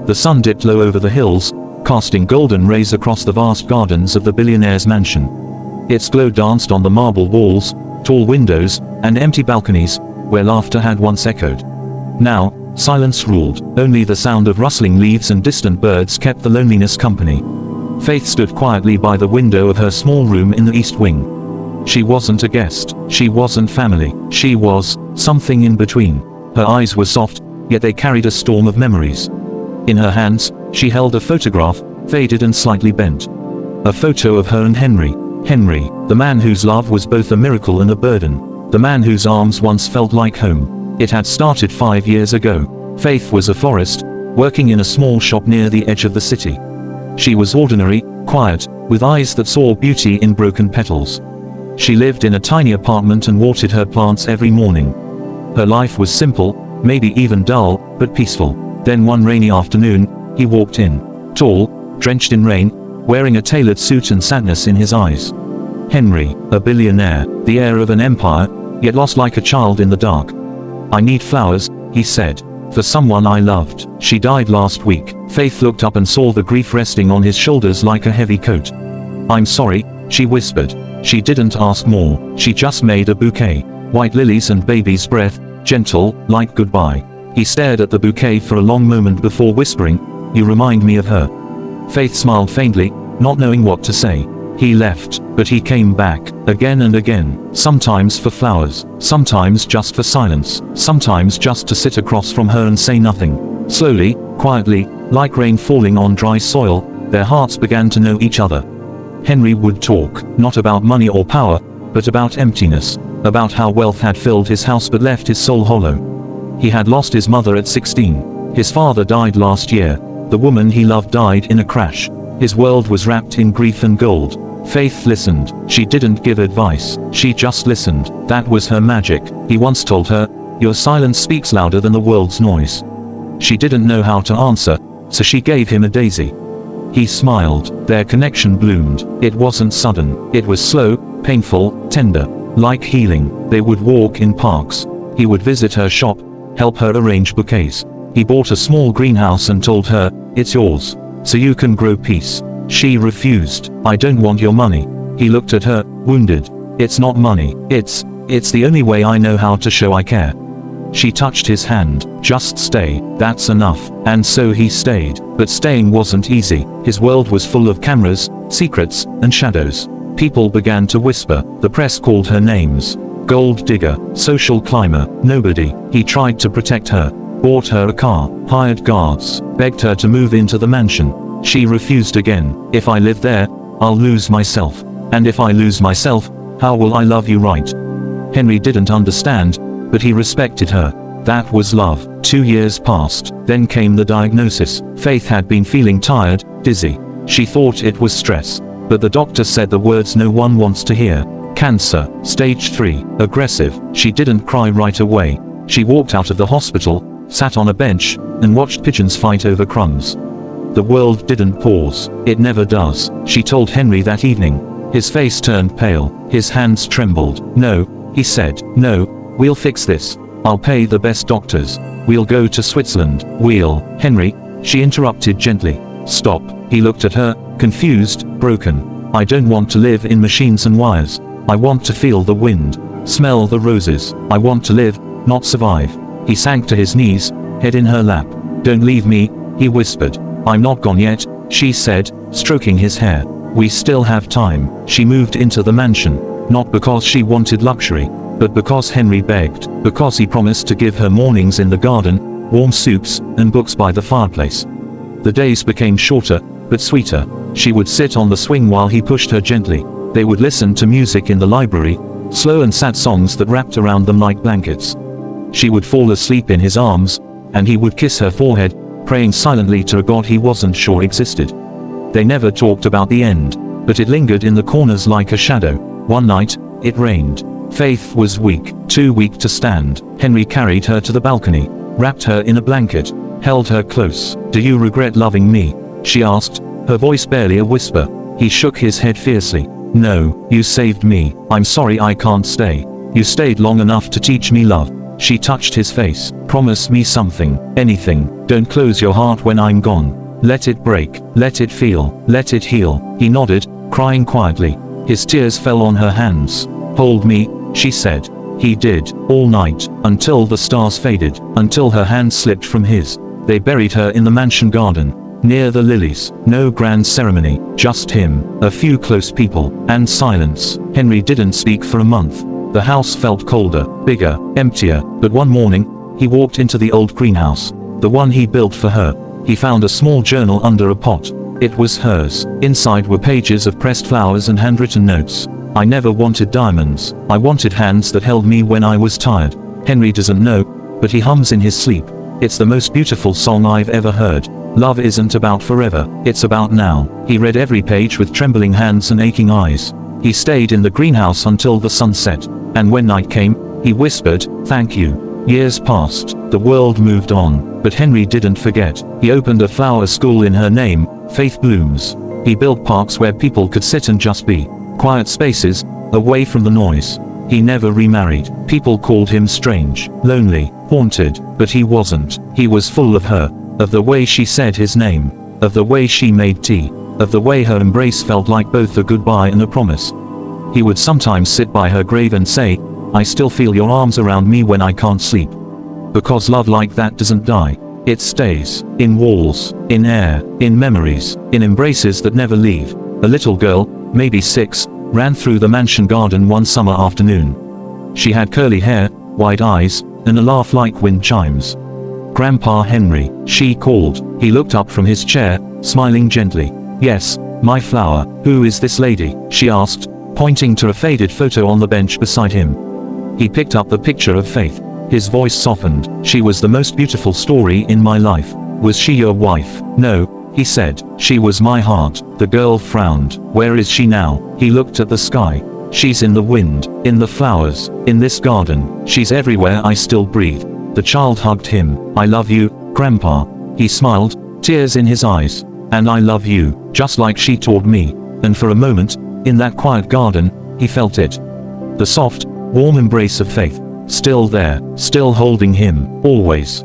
The sun dipped low over the hills, casting golden rays across the vast gardens of the billionaire's mansion. Its glow danced on the marble walls, tall windows, and empty balconies, where laughter had once echoed. Now, silence ruled. Only the sound of rustling leaves and distant birds kept the loneliness company. Faith stood quietly by the window of her small room in the east wing. She wasn't a guest. She wasn't family. She was something in between. Her eyes were soft, yet they carried a storm of memories. In her hands, she held a photograph, faded and slightly bent. A photo of her and Henry. Henry, the man whose love was both a miracle and a burden. The man whose arms once felt like home. It had started 5 years ago. Faith was a florist, working in a small shop near the edge of the city. She was ordinary, quiet, with eyes that saw beauty in broken petals. She lived in a tiny apartment and watered her plants every morning. Her life was simple, maybe even dull, but peaceful. Then one rainy afternoon, he walked in. Tall, drenched in rain, wearing a tailored suit and sadness in his eyes. Henry, a billionaire, the heir of an empire, yet lost like a child in the dark. "I need flowers," he said, "for someone I loved. She died last week." Faith looked up and saw the grief resting on his shoulders like a heavy coat. "I'm sorry," she whispered. She didn't ask more. She just made a bouquet. White lilies and baby's breath, gentle, like goodbye. He stared at the bouquet for a long moment before whispering, "You remind me of her." Faith smiled faintly, not knowing what to say. He left, but he came back, again and again, sometimes for flowers, sometimes just for silence, sometimes just to sit across from her and say nothing. Slowly, quietly, like rain falling on dry soil, their hearts began to know each other. Henry would talk, not about money or power, but about emptiness, about how wealth had filled his house but left his soul hollow. He had lost his mother at 16. His father died last year. The woman he loved died in a crash. His world was wrapped in grief and gold. Faith listened. She didn't give advice. She just listened. That was her magic. He once told her, "Your silence speaks louder than the world's noise." She didn't know how to answer, so she gave him a daisy. He smiled. Their connection bloomed. It wasn't sudden. It was slow, painful, tender. Like healing. They would walk in parks. He would visit her shop, help her arrange bouquets. He bought a small greenhouse and told her, "It's yours, so you can grow peace." She refused. "I don't want your money." He looked at her, wounded. "It's not money. It's the only way I know how to show I care." She touched his hand. "Just stay, that's enough." And so he stayed. But staying wasn't easy. His world was full of cameras, secrets, and shadows. People began to whisper. The press called her names. Gold digger, social climber, nobody. He tried to protect her. Bought her a car, hired guards, begged her to move into the mansion. She refused again. "If I live there, I'll lose myself. And if I lose myself, how will I love you right?" Henry didn't understand, but he respected her. That was love. 2 years passed. Then came the diagnosis. Faith had been feeling tired, dizzy. She thought it was stress. But the doctor said the words no one wants to hear. Cancer, stage 3, aggressive. She didn't cry right away. She walked out of the hospital, sat on a bench, and watched pigeons fight over crumbs. The world didn't pause. It never does. She told Henry that evening. His face turned pale. His hands trembled. "No," he said. "No, we'll fix this. I'll pay the best doctors. We'll go to Switzerland. We'll..." "Henry," she interrupted gently. "Stop." He looked at her, confused, broken. "I don't want to live in machines and wires. I want to feel the wind. Smell the roses. I want to live, not survive." He sank to his knees, head in her lap. "Don't leave me," he whispered. "I'm not gone yet," she said, stroking his hair. "We still have time." She moved into the mansion, not because she wanted luxury, but because Henry begged, because he promised to give her mornings in the garden, warm soups, and books by the fireplace. The days became shorter, but sweeter. She would sit on the swing while he pushed her gently. They would listen to music in the library, slow and sad songs that wrapped around them like blankets. She would fall asleep in his arms, and he would kiss her forehead, praying silently to a God he wasn't sure existed. They never talked about the end, but it lingered in the corners like a shadow. One night, it rained. Faith was weak, too weak to stand. Henry carried her to the balcony, wrapped her in a blanket, held her close. "Do you regret loving me?" she asked, her voice barely a whisper. He shook his head fiercely. "No, you saved me. I'm sorry I can't stay. You stayed long enough to teach me love." She touched his face. "Promise me something, anything. Don't close your heart when I'm gone. Let it break, let it feel, let it heal. He nodded, crying quietly. His tears fell on her hands. Hold me, she said. He did, all night, until the stars faded, until her hand slipped from his. They buried her in the mansion garden, near the lilies. No grand ceremony, just him, a few close people, and silence. Henry didn't speak for a month. The house felt colder, bigger, emptier, but one morning, he walked into the old greenhouse, the one he built for her. He found a small journal under a pot. It was hers. Inside were pages of pressed flowers and handwritten notes. I never wanted diamonds. I wanted hands that held me when I was tired. Henry doesn't know, but he hums in his sleep. It's the most beautiful song I've ever heard. Love isn't about forever, it's about now. He read every page with trembling hands and aching eyes. He stayed in the greenhouse until the sun set, and when night came, he whispered, "Thank you." Years passed, the world moved on, but Henry didn't forget. He opened a flower school in her name, Faith Blooms. He built parks where people could sit and just be. Quiet spaces, away from the noise. He never remarried. People called him strange, lonely, haunted, but he wasn't. He was full of her, of the way she said his name, of the way she made tea, of the way her embrace felt like both a goodbye and a promise. He would sometimes sit by her grave and say, "I still feel your arms around me when I can't sleep." Because love like that doesn't die. It stays, in walls, in air, in memories, in embraces that never leave. A little girl, maybe 6, ran through the mansion garden one summer afternoon. She had curly hair, wide eyes, and a laugh like wind chimes. "Grandpa Henry," she called. He looked up from his chair, smiling gently. "Yes, my flower. Who is this lady?" she asked, pointing to a faded photo on the bench beside him. He picked up the picture of Faith. His voice softened. "She was the most beautiful story in my life." "Was she your wife?" "No," he said. "She was my heart." The girl frowned. "Where is she now?" He looked at the sky. "She's in the wind, in the flowers, in this garden. She's everywhere I still breathe." The child hugged him. "I love you, Grandpa." He smiled, tears in his eyes. "And I love you, just like she taught me." And for a moment, in that quiet garden, he felt it. The soft, warm embrace of Faith. Still there, still holding him, always.